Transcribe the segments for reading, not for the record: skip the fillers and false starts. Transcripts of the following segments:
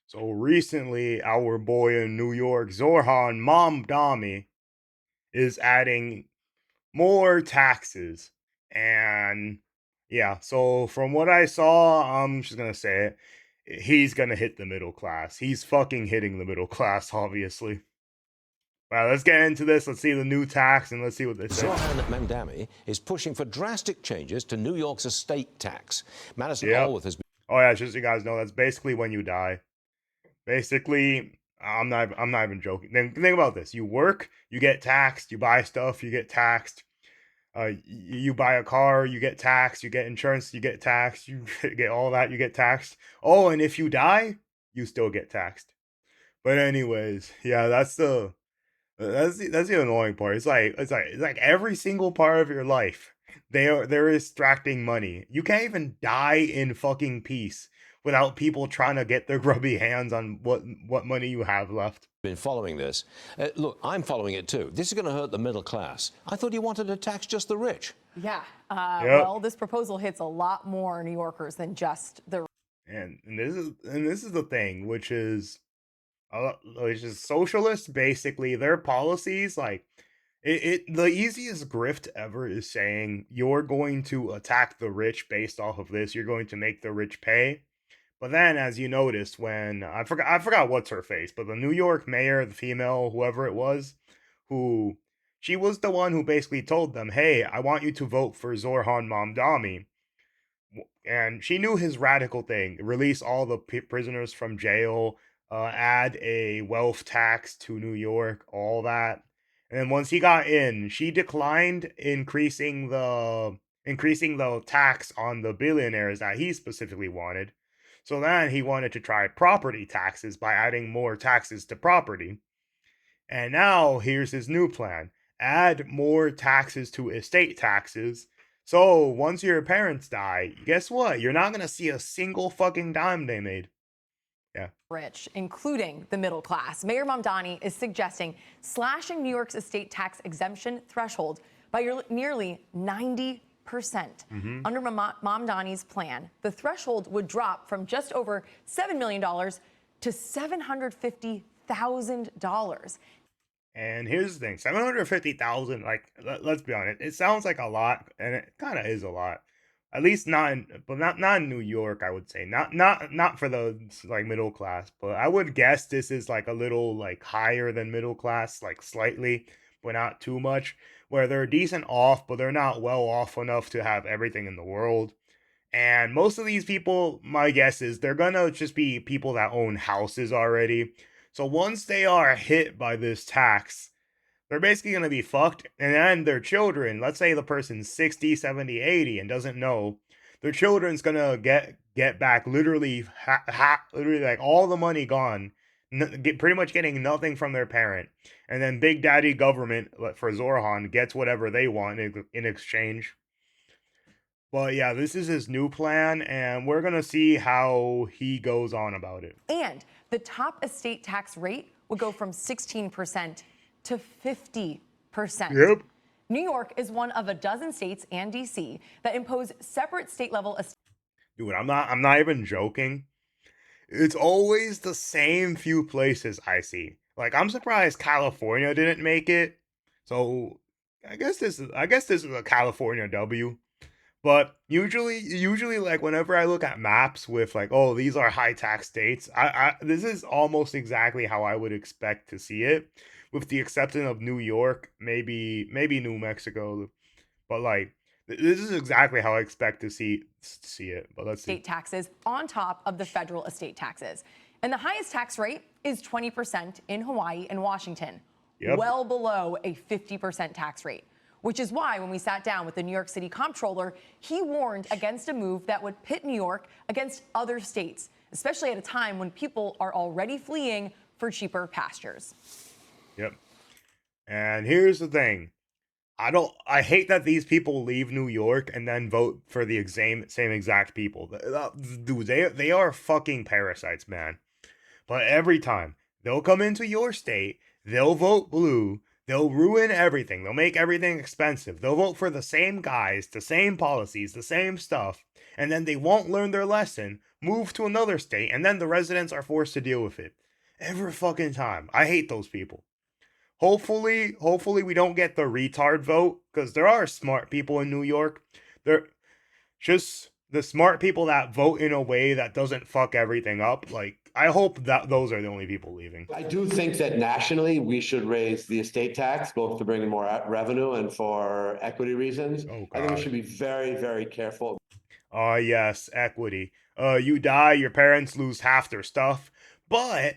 So recently, our boy in New York, Zorhan Mamdani, is adding more taxes. And yeah, so from what I saw, I'm just gonna say it, he's gonna hit the middle class. He's fucking hitting the middle class, obviously. Well, let's get into this. Let's see the new tax and let's see what they say. Zohan Mamdani is pushing for drastic changes to New York's estate tax. Madison Yep. Alworth has been. Oh yeah, just so you guys know, that's basically when you die. Basically, I'm not even joking. Then think about this. You work, you get taxed, you buy stuff, you get taxed. You buy a car, you get taxed, you get insurance, you get taxed, you get all that, you get taxed. Oh, and if you die, you still get taxed. But anyways, yeah, that's the annoying part. It's like every single part of your life, they're extracting money. You can't even die in fucking peace without people trying to get their grubby hands on what money you have left. Been following this. Look, I'm following it too. This is going to hurt the middle class. I thought you wanted to tax just the rich. Yeah. Yep. Well, this proposal hits a lot more New Yorkers than just the. And this is the thing, which is socialist. Basically, their policies, like the easiest grift ever is saying you're going to attack the rich based off of this. You're going to make the rich pay. But then, as you noticed, when I forgot what's her face, but the New York mayor, the female, whoever it was, who she was the one who basically told them, "Hey, I want you to vote for Zorhan Mamdani." And she knew his radical thing: release all the prisoners from jail, add a wealth tax to New York, all that. And then once he got in, she declined increasing the tax on the billionaires that he specifically wanted. So then he wanted to try property taxes by adding more taxes to property. And now here's his new plan: add more taxes to estate taxes. So once your parents die, guess what? You're not gonna see a single fucking dime they made. Yeah. Rich, including the middle class. Mayor Mamdani is suggesting slashing New York's estate tax exemption threshold by nearly 90%. Under Mamdani's plan, the threshold would drop from just over $7 million to $750,000. And here's the thing: 750,000. Like, let's be honest, it sounds like a lot, and it kind of is a lot. At least not in New York, I would say. Not for the like middle class, but I would guess this is like a little like higher than middle class, like slightly, but not too much. Where they're decent off, but they're not well off enough to have everything in the world. And most of these people, my guess is they're gonna just be people that own houses already. So once they are hit by this tax, they're basically going to be fucked. And then their children, let's say the person's 60, 70, 80 and doesn't know, their children's going to get back literally literally like all the money gone, pretty much getting nothing from their parent. And then Big Daddy government for Zorhan gets whatever they want in exchange. But yeah, this is his new plan, and we're going to see how he goes on about it. And the top estate tax rate would go from 16% to 50%. Yep. New York is one of a dozen states and DC that impose separate state level. Dude, I'm not even joking. It's always the same few places I see. Like, I'm surprised California didn't make it. So I guess this is a California W. But usually like whenever I look at maps with like, oh, these are high tax states, I this is almost exactly how I would expect to see it, with the exception of New York, maybe New Mexico, but like this is exactly how I expect to see it. But let's see. State taxes on top of the federal estate taxes. And the highest tax rate is 20% in Hawaii and Washington, Yep. well below a 50% tax rate. Which is why when we sat down with the New York City comptroller, he warned against a move that would pit New York against other states, especially at a time when people are already fleeing for cheaper pastures. Yep. And here's the thing. I hate that these people leave New York and then vote for the same exact people. Dude, they are fucking parasites, man. But every time they'll come into your state, they'll vote blue, They'll ruin everything. They'll make everything expensive. They'll vote for the same guys, the same policies, the same stuff, and then they won't learn their lesson, move to another state, and then the residents are forced to deal with it. Every fucking time. I hate those people. Hopefully we don't get the retard vote, because there are smart people in New York. They're just the smart people that vote in a way that doesn't fuck everything up. Like, I hope that those are the only people leaving. I do think that nationally we should raise the estate tax, both to bring in more revenue and for equity reasons. Oh, I think we God. should be very, very careful. Yes, equity. You die, your parents lose half their stuff, but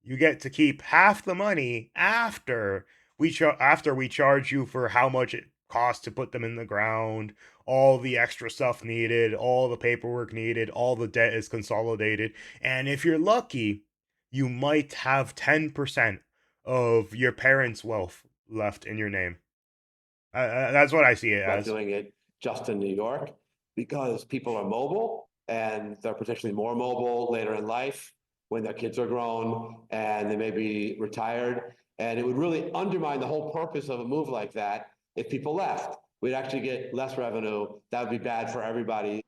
you get to keep half the money after we charge you for how much it costs to put them in the ground, all the extra stuff needed, all the paperwork needed, all the debt is consolidated, and if you're lucky, you might have 10% of your parents' wealth left in your name. That's what I see it By as. doing it just in New York, because people are mobile and they're potentially more mobile later in life when their kids are grown and they may be retired. And it would really undermine the whole purpose of a move like that if people left. We'd actually get less revenue. That would be bad for everybody.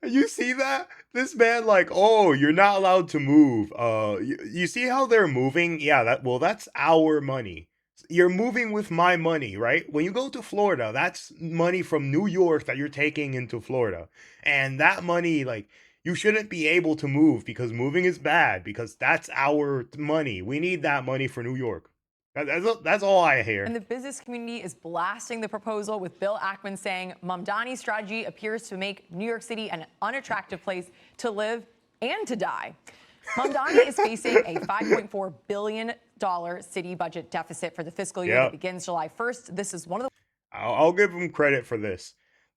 You see that? This man, like, oh, you're not allowed to move. You see how they're moving? Yeah, that's our money. You're moving with my money, right? When you go to Florida, that's money from New York that you're taking into Florida. And that money, like, you shouldn't be able to move because moving is bad, because that's our money. We need that money for New York. That's all I hear. And the business community is blasting the proposal, with Bill Ackman saying Mamdani's strategy appears to make New York City an unattractive place to live and to die. Mamdani is facing a $5.4 billion city budget deficit for the fiscal year that begins July 1st. This is one of the... I'll give him credit for this.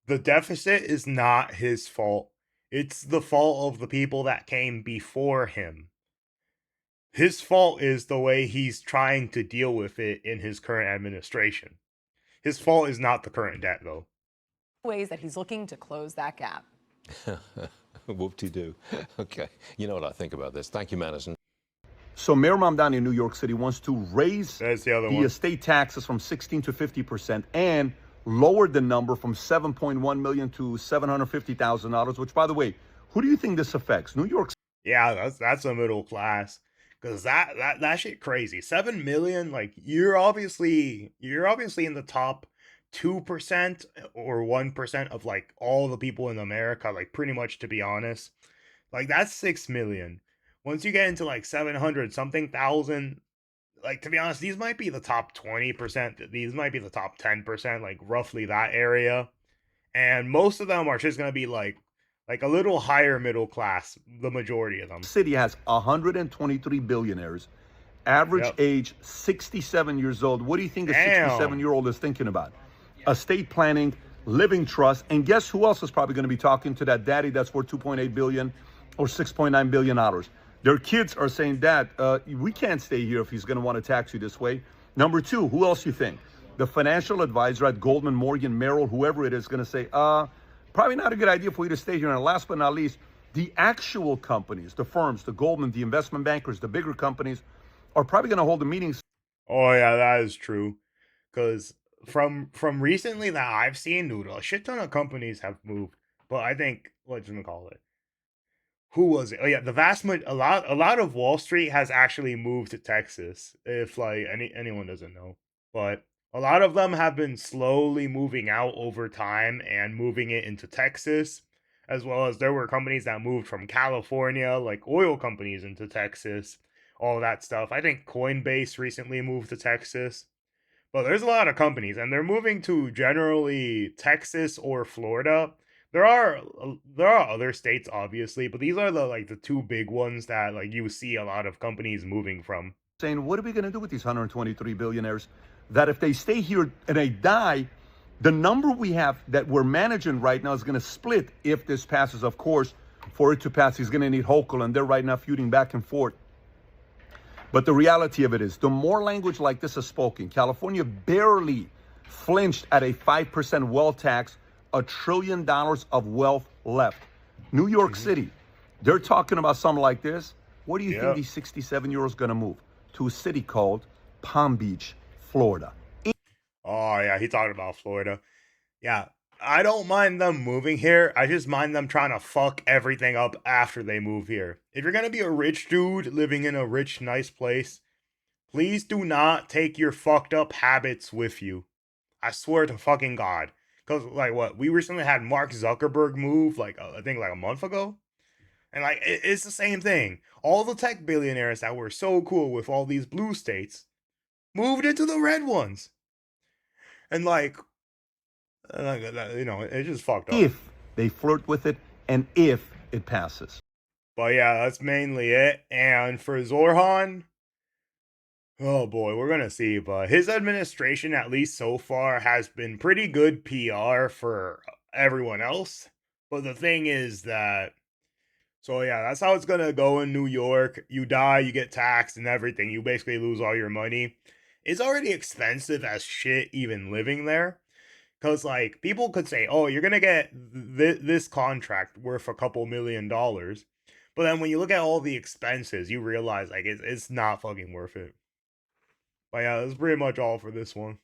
The deficit is not his fault. It's the fault of the people that came before him. His fault is the way he's trying to deal with it in his current administration. His fault is not the current debt, though. Ways that he's looking to close that gap. Whoop-de-doo. Okay. You know what I think about this. Thank you, Madison. So Mayor Mamdani in New York City wants to raise That's the other the one. estate taxes from 16 to 50% and lower the number from $7.1 million to $750,000, which, by the way, who do you think this affects? New York Yeah, that's a middle class. Cause that shit crazy. 7 million, like you're obviously in the top 2% or 1% of like all the people in America, like pretty much, to be honest. Like that's 6 million. Once you get into like 700 something thousand, like to be honest, these might be the top 20%. These might be the top 10%, like roughly that area. And most of them are just gonna be like a little higher middle class, the majority of them. City has 123 billionaires, average age 67 years old. What do you think a 67-year-old is thinking about? Estate planning, living trust, and guess who else is probably going to be talking to that daddy that's worth $2.8 billion or $6.9 billion? Their kids are saying, Dad, we can't stay here if he's going to want to tax you this way. Number two, who else you think? The financial advisor at Goldman, Morgan, Merrill, whoever it is, going to say, probably not a good idea for you to stay here. And last but not least, the actual companies, the firms, the Goldman, the investment bankers, the bigger companies are probably going to hold a meeting. Oh yeah, that is true. Because from recently that I've seen, dude, a shit ton of companies have moved. But I think, what's gonna call it? Who was it? Oh yeah, a lot of Wall Street has actually moved to Texas. If like anyone doesn't know, but a lot of them have been slowly moving out over time and moving it into Texas, as well as there were companies that moved from California, like oil companies, into Texas, all that stuff. I think Coinbase recently moved to Texas. But there's a lot of companies, and they're moving to generally Texas or Florida. There are other states, obviously, but these are the two big ones that like you see a lot of companies moving from. Saying, what are we going to do with these 123 billionaires? That if they stay here and they die, the number we have that we're managing right now is going to split if this passes. Of course, for it to pass, he's going to need Hochul, and they're right now feuding back and forth. But the reality of it is, the more language like this is spoken, California barely flinched at a 5% wealth tax, $1 trillion of wealth left. New York City, they're talking about something like this. What do you think these 67-year-olds going to move? To a city called Palm Beach, Florida. Oh, yeah, he talked about Florida. Yeah, I don't mind them moving here. I just mind them trying to fuck everything up after they move here. If you're gonna be a rich dude living in a rich, nice place, please do not take your fucked up habits with you. I swear to fucking God. Because, like, what? We recently had Mark Zuckerberg move, like, I think, like a month ago. And, like, it's the same thing. All the tech billionaires that were so cool with all these blue states moved into the red ones. And, like, you know, it's just fucked up. If they flirt with it and if it passes. But yeah, that's mainly it. And for Zorhan, oh boy, we're gonna see. But his administration, at least so far, has been pretty good PR for everyone else. But the thing is that, so yeah, that's how it's gonna go in New York. You die, you get taxed and everything. You basically lose all your money. It's already expensive as shit even living there. Because, like, people could say, oh, you're going to get this contract worth a couple $1,000,000. But then when you look at all the expenses, you realize, like, it's not fucking worth it. But yeah, that's pretty much all for this one.